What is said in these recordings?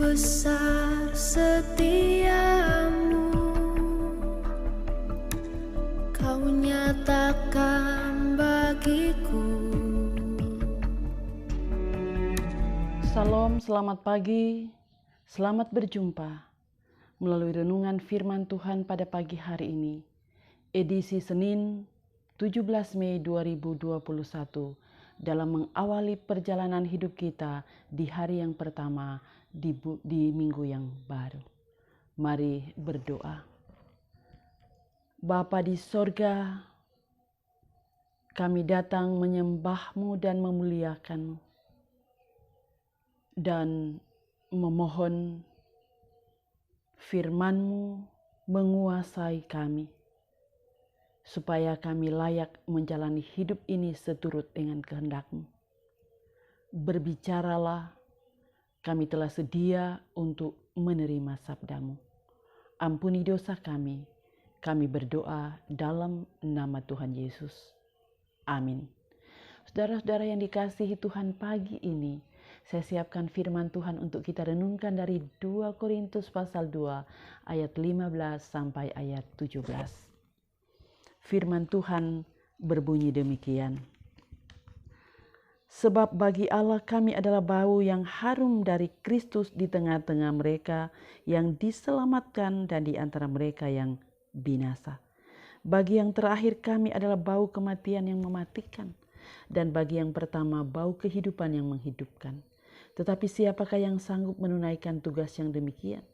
besar setiamu, kau nyatakan bagiku. Salam, selamat pagi, selamat berjumpa melalui renungan firman Tuhan pada pagi hari ini, edisi Senin 17 Mei 2021, dalam mengawali perjalanan hidup kita di hari yang pertama di minggu yang baru. Mari berdoa. Bapa di sorga, kami datang menyembah-Mu dan memuliakan-Mu, dan memohon firman-Mu menguasai kami, supaya kami layak menjalani hidup ini seturut dengan kehendak-Mu. Berbicaralah, kami telah sedia untuk menerima sabda-Mu. Ampuni dosa kami berdoa dalam nama Tuhan Yesus. Amin. Saudara-saudara yang dikasihi Tuhan, pagi ini saya siapkan firman Tuhan untuk kita renungkan dari 2 Korintus pasal 2 ayat 15 sampai ayat 17. Firman Tuhan berbunyi demikian. Sebab bagi Allah kami adalah bau yang harum dari Kristus di tengah-tengah mereka yang diselamatkan dan di antara mereka yang binasa. Bagi yang terakhir kami adalah bau kematian yang mematikan, dan bagi yang pertama bau kehidupan yang menghidupkan. Tetapi siapakah yang sanggup menunaikan tugas yang demikian?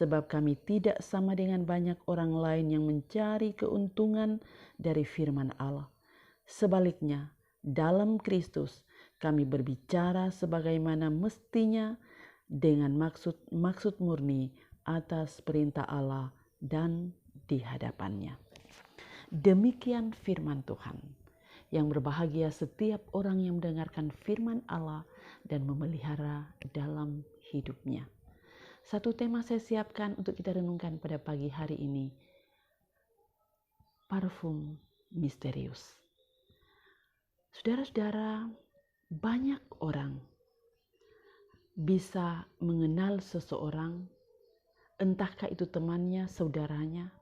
Sebab kami tidak sama dengan banyak orang lain yang mencari keuntungan dari firman Allah. Sebaliknya, dalam Kristus kami berbicara sebagaimana mestinya dengan maksud murni atas perintah Allah dan di hadapannya. Demikian firman Tuhan. Yang berbahagia setiap orang yang mendengarkan firman Allah dan memelihara dalam hidupnya. Satu tema saya siapkan untuk kita renungkan pada pagi hari ini. Parfum misterius. Saudara-saudara, banyak orang bisa mengenal seseorang, entahkah itu temannya, saudaranya,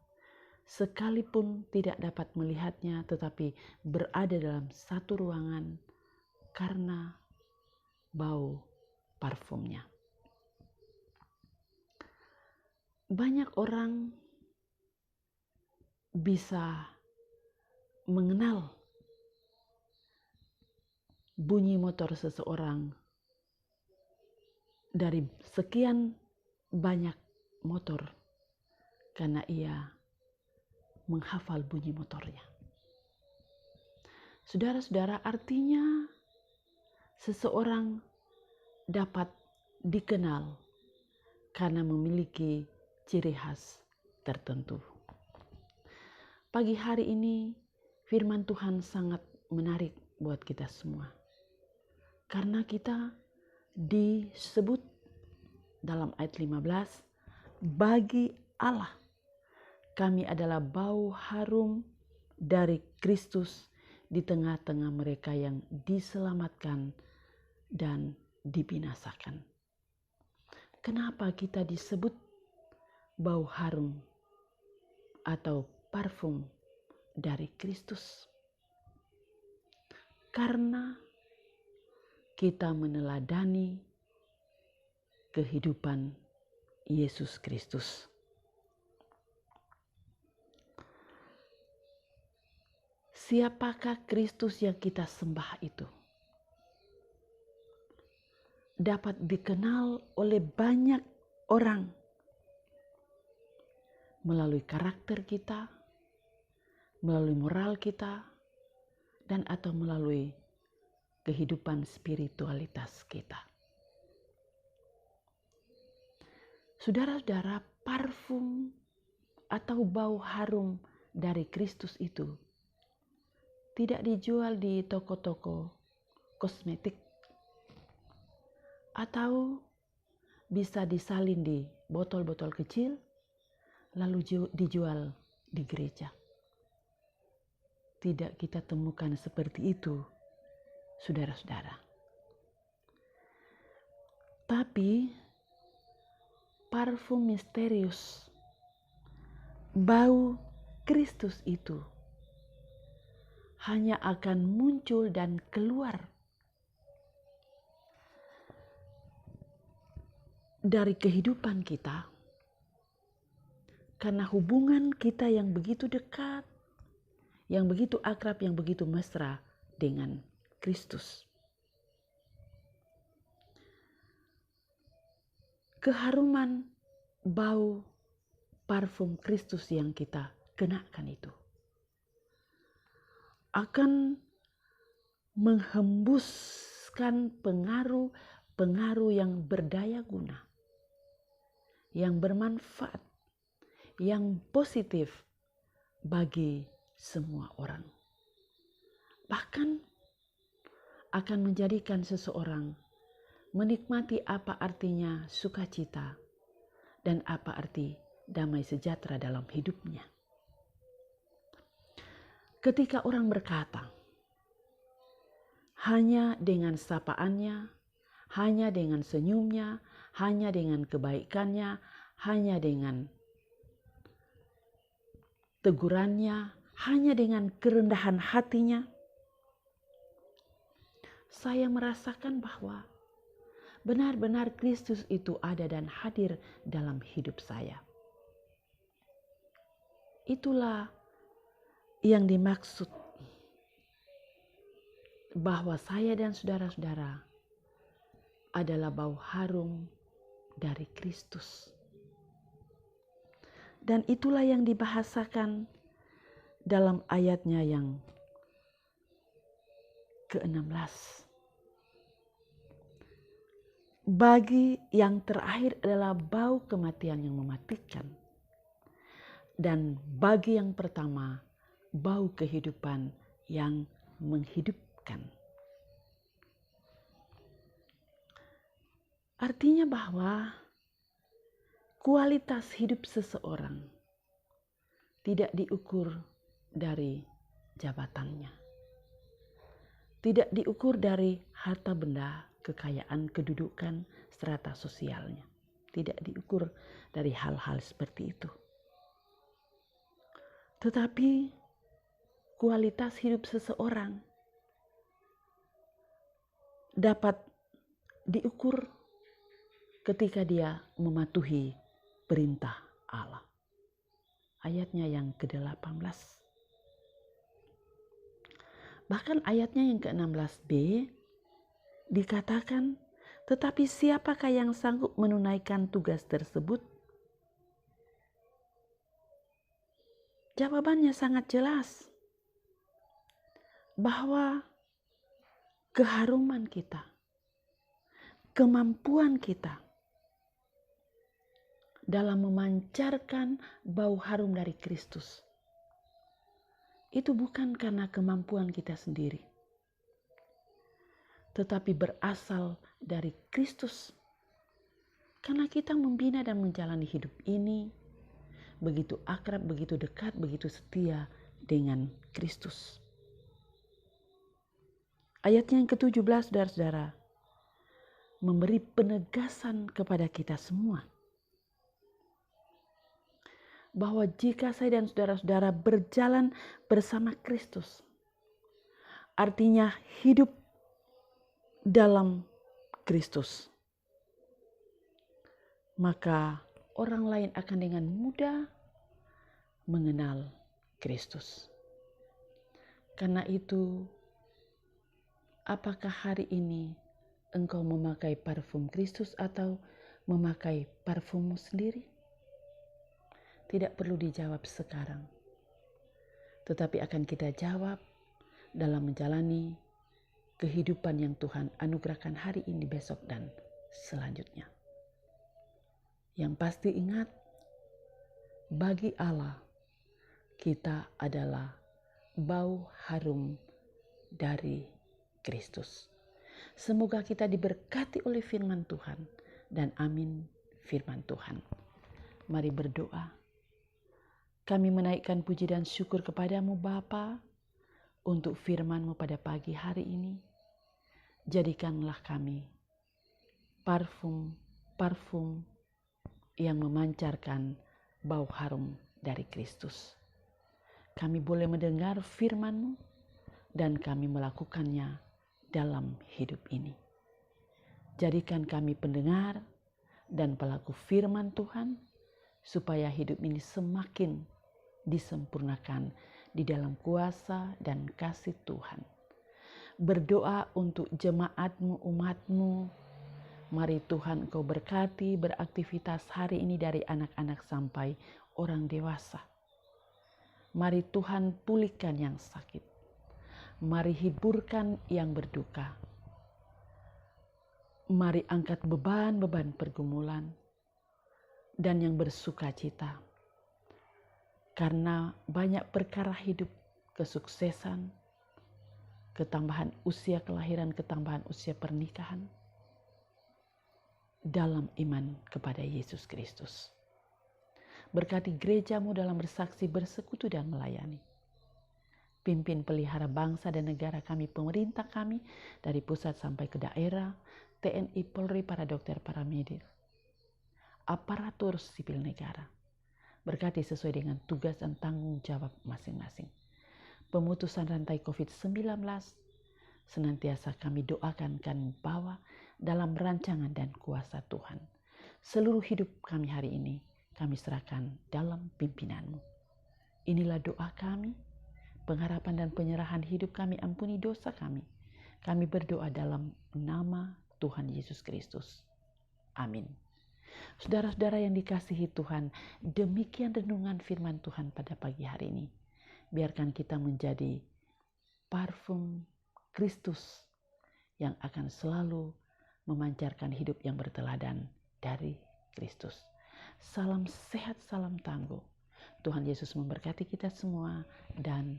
sekalipun tidak dapat melihatnya, tetapi berada dalam satu ruangan karena bau parfumnya. Banyak orang bisa mengenal bunyi motor seseorang dari sekian banyak motor karena ia menghafal bunyi motornya. Saudara-saudara, artinya seseorang dapat dikenal karena memiliki ciri khas tertentu. Pagi hari ini firman Tuhan sangat menarik buat kita semua. Karena kita disebut dalam ayat 15, bagi Allah kami adalah bau harum dari Kristus di tengah-tengah mereka yang diselamatkan dan dibinasakan. Kenapa kita disebut bau harum atau parfum dari Kristus? Karena kita meneladani kehidupan Yesus Kristus. Siapakah Kristus yang kita sembah itu? Dapat dikenal oleh banyak orang melalui karakter kita, melalui moral kita, dan atau melalui kehidupan spiritualitas kita. Saudara-saudara, parfum atau bau harum dari Kristus itu tidak dijual di toko-toko kosmetik atau bisa disalin di botol-botol kecil lalu dijual di gereja. Tidak kita temukan seperti itu, saudara-saudara. Tapi parfum misterius, bau Kristus itu hanya akan muncul dan keluar dari kehidupan kita karena hubungan kita yang begitu dekat, yang begitu akrab, yang begitu mesra dengan Kristus. Keharuman bau parfum Kristus yang kita kenakan itu akan menghembuskan pengaruh yang berdaya guna, yang bermanfaat, yang positif bagi semua orang. Bahkan akan menjadikan seseorang menikmati apa artinya sukacita dan apa arti damai sejahtera dalam hidupnya. Ketika orang berkata, hanya dengan sapaannya, hanya dengan senyumnya, hanya dengan kebaikannya, hanya dengan tegurannya, hanya dengan kerendahan hatinya, saya merasakan bahwa benar-benar Kristus itu ada dan hadir dalam hidup saya. Itulah yang dimaksud bahwa saya dan saudara-saudara adalah bau harum dari Kristus. Dan itulah yang dibahasakan dalam ayatnya yang ke-16. Bagi yang terakhir adalah bau kematian yang mematikan. Dan bagi yang pertama, bau kehidupan yang menghidupkan. Artinya bahwa kualitas hidup seseorang tidak diukur dari jabatannya. Tidak diukur dari harta benda, kekayaan, kedudukan, strata sosialnya. Tidak diukur dari hal-hal seperti itu. Tetapi kualitas hidup seseorang dapat diukur ketika dia mematuhi perintah Allah. Ayatnya yang ke-18. Bahkan ayatnya yang ke-16b dikatakan, tetapi siapakah yang sanggup menunaikan tugas tersebut? Jawabannya sangat jelas. Bahwa keharuman kita, kemampuan kita dalam memancarkan bau harum dari Kristus, itu bukan karena kemampuan kita sendiri, tetapi berasal dari Kristus. Karena kita membina dan menjalani hidup ini begitu akrab, begitu dekat, begitu setia dengan Kristus. Ayatnya yang ke-17, saudara-saudara, memberi penegasan kepada kita semua bahwa jika saya dan saudara-saudara berjalan bersama Kristus, artinya hidup dalam Kristus, maka orang lain akan dengan mudah mengenal Kristus. Karena itu, apakah hari ini engkau memakai parfum Kristus atau memakai parfummu sendiri? Tidak perlu dijawab sekarang, tetapi akan kita jawab dalam menjalani kehidupan yang Tuhan anugerahkan hari ini, besok, dan selanjutnya. Yang pasti ingat, bagi Allah kita adalah bau harum dari Kristus. Semoga kita diberkati oleh firman Tuhan dan amin firman Tuhan. Mari berdoa. Kami menaikkan puji dan syukur kepadamu Bapa untuk firman-Mu pada pagi hari ini. Jadikanlah kami parfum yang memancarkan bau harum dari Kristus. Kami boleh mendengar firman-Mu dan kami melakukannya dalam hidup ini. Jadikan kami pendengar dan pelaku firman Tuhan, supaya hidup ini semakin disempurnakan di dalam kuasa dan kasih Tuhan. Berdoa untuk jemaat-Mu, umat-Mu. Mari Tuhan Engkau berkati beraktivitas hari ini dari anak-anak sampai orang dewasa. Mari Tuhan pulihkan yang sakit. Mari hiburkan yang berduka. Mari angkat beban-beban pergumulan dan yang bersuka cita. Karena banyak perkara hidup, kesuksesan, ketambahan usia kelahiran, ketambahan usia pernikahan, dalam iman kepada Yesus Kristus. Berkati gereja-Mu dalam bersaksi, bersekutu dan melayani. Pimpin pelihara bangsa dan negara kami, pemerintah kami, dari pusat sampai ke daerah, TNI, Polri, para dokter, para medis, aparatur sipil negara. Berkati sesuai dengan tugas dan tanggung jawab masing-masing. Pemutusan rantai COVID-19 senantiasa kami doakan kami bawa dalam rancangan dan kuasa Tuhan. Seluruh hidup kami hari ini kami serahkan dalam pimpinan-Mu. Inilah doa kami, pengharapan dan penyerahan hidup kami, ampuni dosa kami. Kami berdoa dalam nama Tuhan Yesus Kristus. Amin. Saudara-saudara yang dikasihi Tuhan, demikian renungan firman Tuhan pada pagi hari ini. Biarkan kita menjadi parfum Kristus yang akan selalu memancarkan hidup yang berteladan dari Kristus. Salam sehat, salam tangguh. Tuhan Yesus memberkati kita semua dan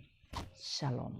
shalom.